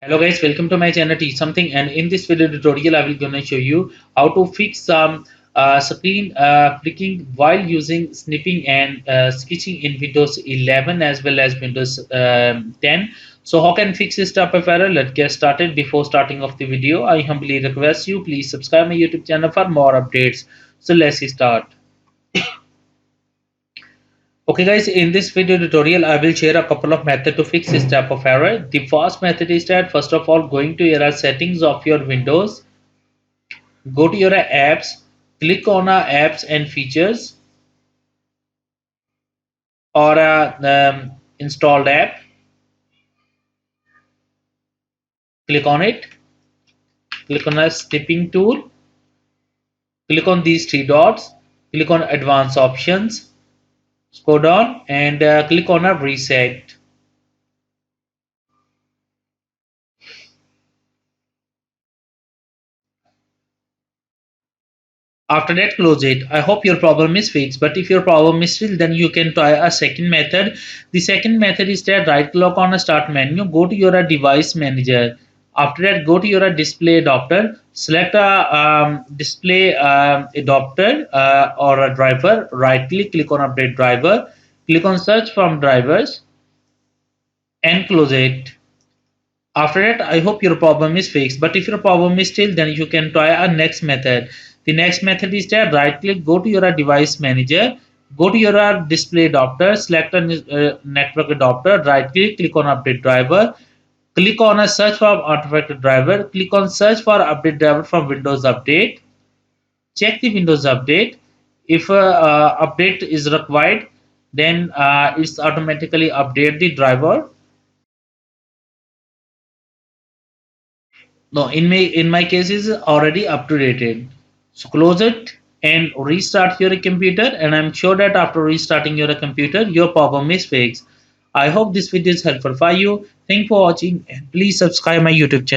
Hello guys, welcome to my channel Teach Something, and in this video tutorial I will gonna show you how to fix some screen flicking while using snipping and sketching in Windows 11 as well as Windows 10. So how can fix this type of error? Let's get started. Before starting of the video, I humbly request you please subscribe my YouTube channel for more updates. So let's start. Okay guys, in this video tutorial, I will share a couple of methods to fix this type of error. The first method is that first of all, going to your settings of your Windows, go to your apps, click on apps and features or installed app, click on it, click on a snipping tool, click on these three dots, click on advanced options, scroll down and click on a reset. After that, close it. I hope your problem is fixed, but if your problem is still, then you can try a second method. The second method is that right click on a start menu, go to your device manager. After that, go to your display adapter, select a display adapter or a driver, right click on update driver, click on search from drivers and close it. After that, I hope your problem is fixed. But if your problem is still, then you can try a next method. The next method is that right click, go to your device manager, go to your display adapter, select a network adapter, right click on update driver, click on a search for artifact driver, click on search for update driver from Windows Update, check the Windows Update. If update is required, then it's automatically update the driver. No, in my case is already up to dated. So close it and restart your computer, and I'm sure that after restarting your computer, your problem is fixed. I hope this video is helpful for you. Thank you for watching and please subscribe my YouTube channel.